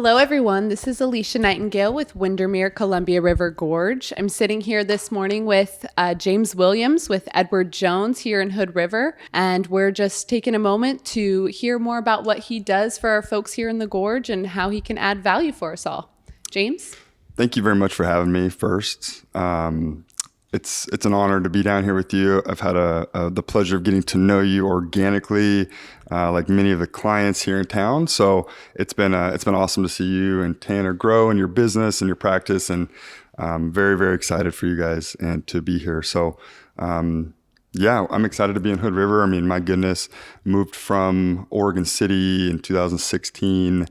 Hello, everyone. This is Alicia Nightingale with Windermere Columbia River Gorge. I'm sitting here this morning with James Williams with Edward Jones here in Hood River, and we're just taking a moment to hear more about what he does for our folks here in the Gorge and how he can add value for us all. James? Thank you very much for having me first. It's an honor to be down here with you. I've had the pleasure of getting to know you organically, like many of the clients here in town. So it's been awesome to see you and Tanner grow in your business and your practice, and I'm very, very excited for you guys and to be here. So yeah, I'm excited to be in Hood River. I mean, my goodness, moved from Oregon City in 2016.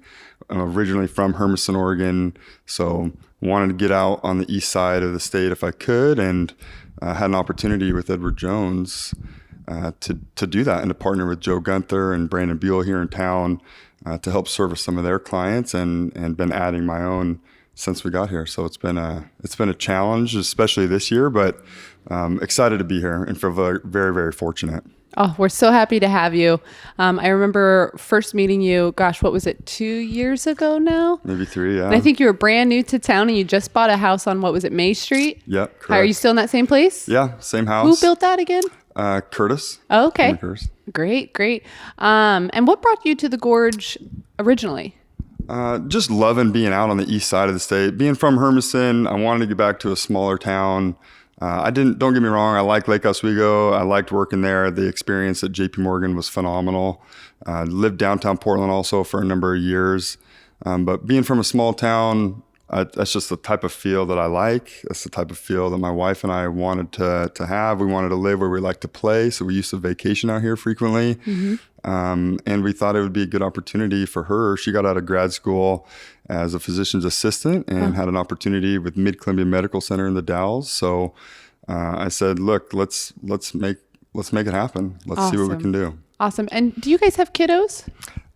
I'm originally from Hermiston, Oregon, so wanted to get out on the east side of the state if I could, and had an opportunity with Edward Jones to do that and to partner with Joe Gunther and Brandon Buell here in town to help service some of their clients, and been adding my own since we got here. So it's been a challenge, especially this year, but excited to be here and feel very, very, very fortunate. Oh, we're so happy to have you. I remember first meeting you, gosh, what was it, 2 years ago now? Maybe 3, yeah. And I think you were brand new to town and you just bought a house on, what was it, May Street? Yep, correct. Are you still in that same place? Yeah, same house. Who built that again? Curtis. Oh, okay. Curtis. Great. And what brought you to the Gorge originally? Just loving being out on the east side of the state. Being from Hermiston, I wanted to get back to a smaller town. Don't get me wrong, I like Lake Oswego. I liked working there. The experience at JP Morgan was phenomenal. Lived downtown Portland also for a number of years. But being from a small town, that's just the type of feel that I like. That's the type of feel that my wife and I wanted to have. We wanted to live where we like to play, so we used to vacation out here frequently. Mm-hmm. And we thought it would be a good opportunity for her. She got out of grad school as a physician's assistant and had an opportunity with Mid-Columbia Medical Center in the Dalles. So I said, look, let's make it happen. Let's see what we can do. Awesome. And do you guys have kiddos?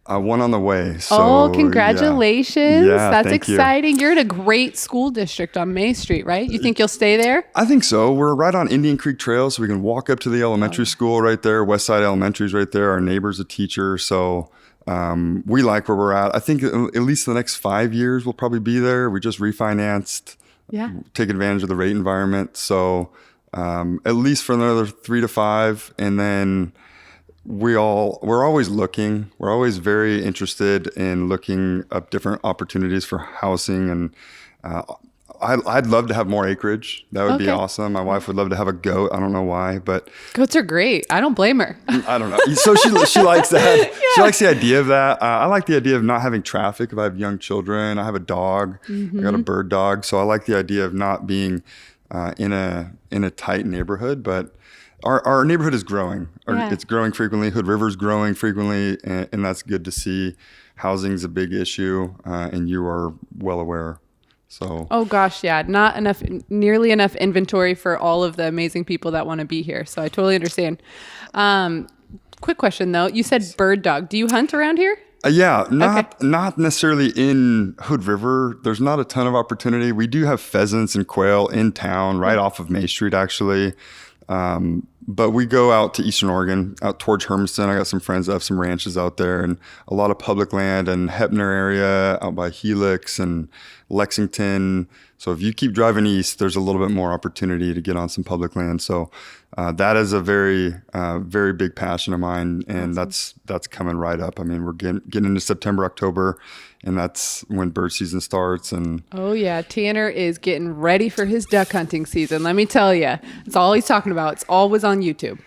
One on the way. So, congratulations. Yeah, that's thank exciting. you. You're in a great school district on May Street, right? You think you'll stay there? I think so. We're right on Indian Creek Trail, so we can walk up to the elementary school right there. Westside Elementary is right there. Our neighbor's a teacher, so we like where we're at. I think at least the next 5 years we'll probably be there. We just refinanced, take advantage of the rate environment. So at least for another 3 to 5, and then we're always looking. We're always very interested in looking up different opportunities for housing, and I'd love to have more acreage. That would be awesome. My wife would love to have a goat. I don't know why, but goats are great. I don't blame her. I don't know. So she likes that. Yeah. She likes the idea of that. I like the idea of not having traffic. If I have young children, I have a dog. Mm-hmm. I got a bird dog, so I like the idea of not being in a tight neighborhood, but. Our neighborhood is growing. It's growing frequently. Hood River's growing frequently, and that's good to see. Housing's a big issue, and you are well aware. So. Oh gosh, yeah, not nearly enough inventory for all of the amazing people that want to be here. So I totally understand. Quick question though, you said bird dog. Do you hunt around here? Yeah, not necessarily in Hood River. There's not a ton of opportunity. We do have pheasants and quail in town, right off of May Street, actually. But we go out to Eastern Oregon, out towards Hermiston. I got some friends that have some ranches out there, and a lot of public land and Heppner area out by Helix and Lexington. So if you keep driving east, there's a little bit more opportunity to get on some public land. So that is a very, very big passion of mine, and that's coming right up. I mean, we're getting into September, October, and that's when bird season starts. And oh yeah, Tanner is getting ready for his duck hunting season. Let me tell you, it's all he's talking about. It's always on YouTube.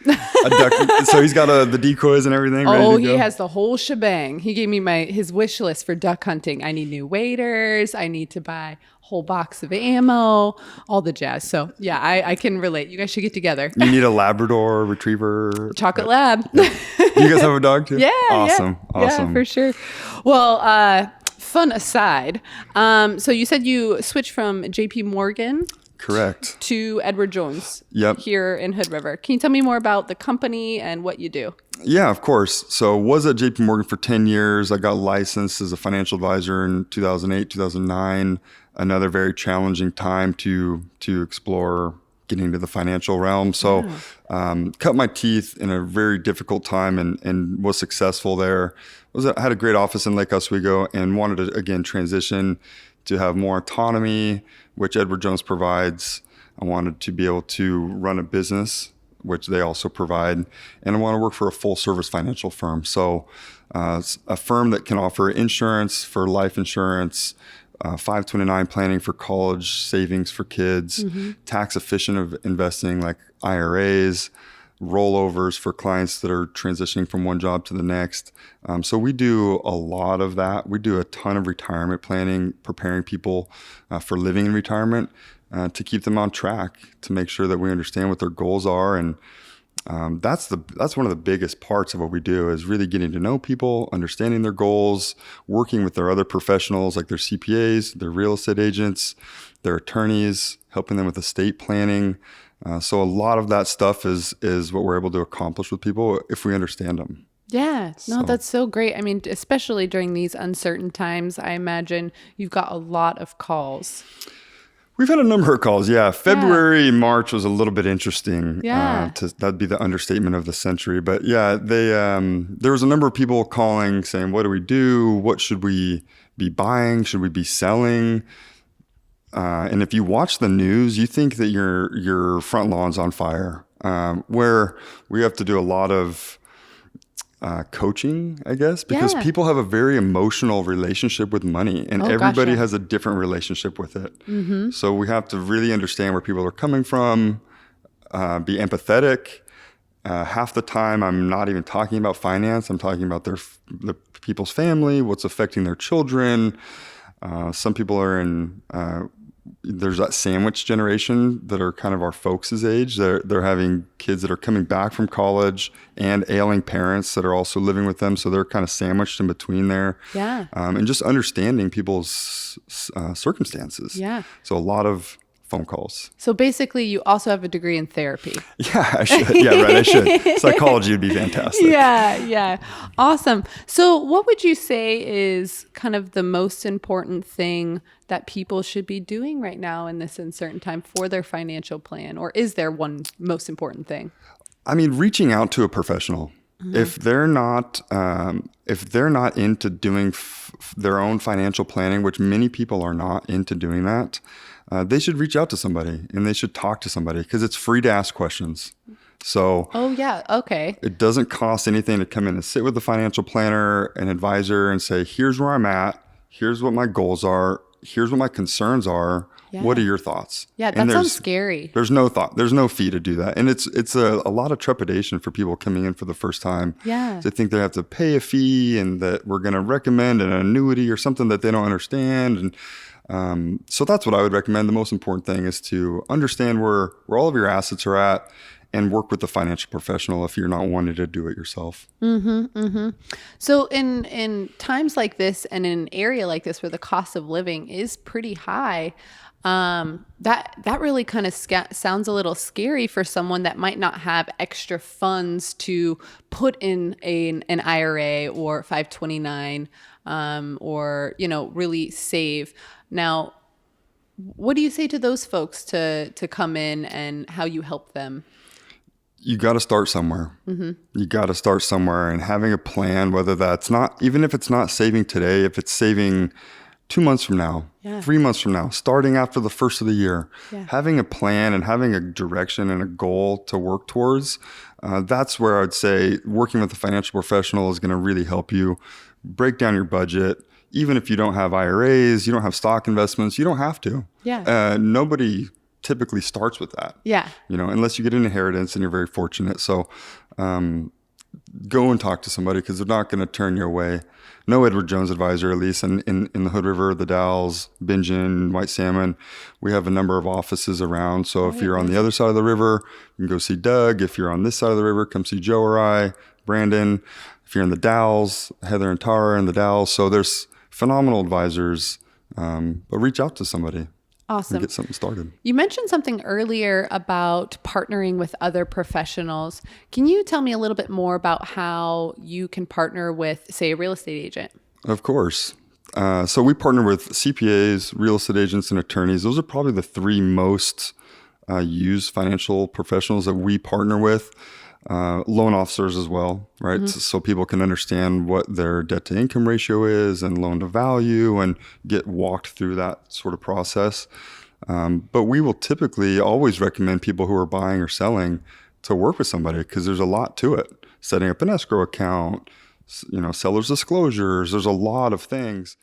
So he's got the decoys and everything. Ready to go? He has the whole shebang. He gave me his wish list for duck hunting. I need new waders. I need to buy a whole box of ammo, all the jazz. So yeah, I can relate. You guys should get together. You need a Labrador Retriever. Chocolate Lab. Yeah. Do you guys have a dog too? Yeah. Awesome. Yeah, for sure. Well, fun aside. So you said you switched from JP Morgan. Correct. To Edward Jones. Yep. Here in Hood River. Can you tell me more about the company and what you do? Yeah, of course. So was at JP Morgan for 10 years. I got licensed as a financial advisor in 2008, 2009. Another very challenging time to explore getting into the financial realm. So cut my teeth in a very difficult time and was successful there. I had a great office in Lake Oswego and wanted to, again, transition to have more autonomy, which Edward Jones provides. I wanted to be able to run a business, which they also provide. And I want to work for a full service financial firm. So it's a firm that can offer insurance for life insurance, 529 planning for college savings for kids, tax efficient of investing like IRAs, rollovers for clients that are transitioning from one job to the next. So we do a lot of that. We do a ton of retirement planning, preparing people for living in retirement to keep them on track, to make sure that we understand what their goals are. And that's one of the biggest parts of what we do, is really getting to know people, understanding their goals, working with their other professionals like their CPAs, their real estate agents, their attorneys, helping them with estate planning. So a lot of that stuff is what we're able to accomplish with people if we understand them. Yeah, no, that's so great. I mean, especially during these uncertain times, I imagine you've got a lot of calls. We've had a number of calls. Yeah. February, March was a little bit interesting. Yeah. That'd be the understatement of the century. But yeah, there was a number of people calling saying, what do we do? What should we be buying? Should we be selling? And if you watch the news, you think that your front lawn's on fire, where we have to do a lot of coaching, I guess, because people have a very emotional relationship with money, and everybody has a different relationship with it. So we have to really understand where people are coming from, be empathetic. Half the time, I'm not even talking about finance. I'm talking about the people's family, what's affecting their children. Some people are in... there's that sandwich generation that are kind of our folks' age. They're having kids that are coming back from college and ailing parents that are also living with them. So they're kind of sandwiched in between there. Yeah. And just understanding people's circumstances. Yeah. So a lot of phone calls. So basically, you also have a degree in therapy. Yeah, I should. Yeah, right. I should. Psychology would be fantastic. Yeah. Awesome. So what would you say is kind of the most important thing that people should be doing right now in this uncertain time for their financial plan? Or is there one most important thing? I mean, reaching out to a professional. If they're not into doing their own financial planning, which many people are not into doing that, they should reach out to somebody and they should talk to somebody, because it's free to ask questions. So, it doesn't cost anything to come in and sit with a financial planner, an advisor, and say, here's where I'm at. Here's what my goals are. Here's what my concerns are. Yeah. What are your thoughts? Yeah, that sounds scary. There's no thought. There's no fee to do that. And it's a lot of trepidation for people coming in for the first time. Yeah. They think they have to pay a fee and that we're going to recommend an annuity or something that they don't understand. And so that's what I would recommend. The most important thing is to understand where all of your assets are at and work with a financial professional if you're not wanting to do it yourself. So in times like this and in an area like this where the cost of living is pretty high, that really kind of sounds a little scary for someone that might not have extra funds to put in an IRA or 529, or, really save. Now, what do you say to those folks to come in and how you help them? You got to start somewhere. You got to start somewhere, and having a plan, whether that's not, even if it's not saving today, if it's saving 2 months from now, 3 months from now, starting after the first of the year, having a plan and having a direction and a goal to work towards, that's where I would say working with a financial professional is going to really help you break down your budget. Even if you don't have IRAs, you don't have stock investments, you don't have to. Nobody typically starts with that. Unless you get an inheritance and you're very fortunate. So go and talk to somebody, because they're not going to turn you away. No Edward Jones advisor, at least in the Hood River, the Dalles, Bingen, White Salmon. We have a number of offices around. So if you're on the other side of the river, you can go see Doug. If you're on this side of the river, come see Joe or I, Brandon. If you're in the Dalles, Heather and Tara in the Dalles. So there's phenomenal advisors, but reach out to somebody. Awesome. And get something started. You mentioned something earlier about partnering with other professionals. Can you tell me a little bit more about how you can partner with, say, a real estate agent? Of course. So we partner with CPAs, real estate agents, and attorneys. Those are probably the three most used financial professionals that we partner with. loan officers as well, right? So people can understand what their debt to income ratio is and loan to value and get walked through that sort of process. But we will typically always recommend people who are buying or selling to work with somebody because there's a lot to it. Setting up an escrow account, seller's disclosures, there's a lot of things.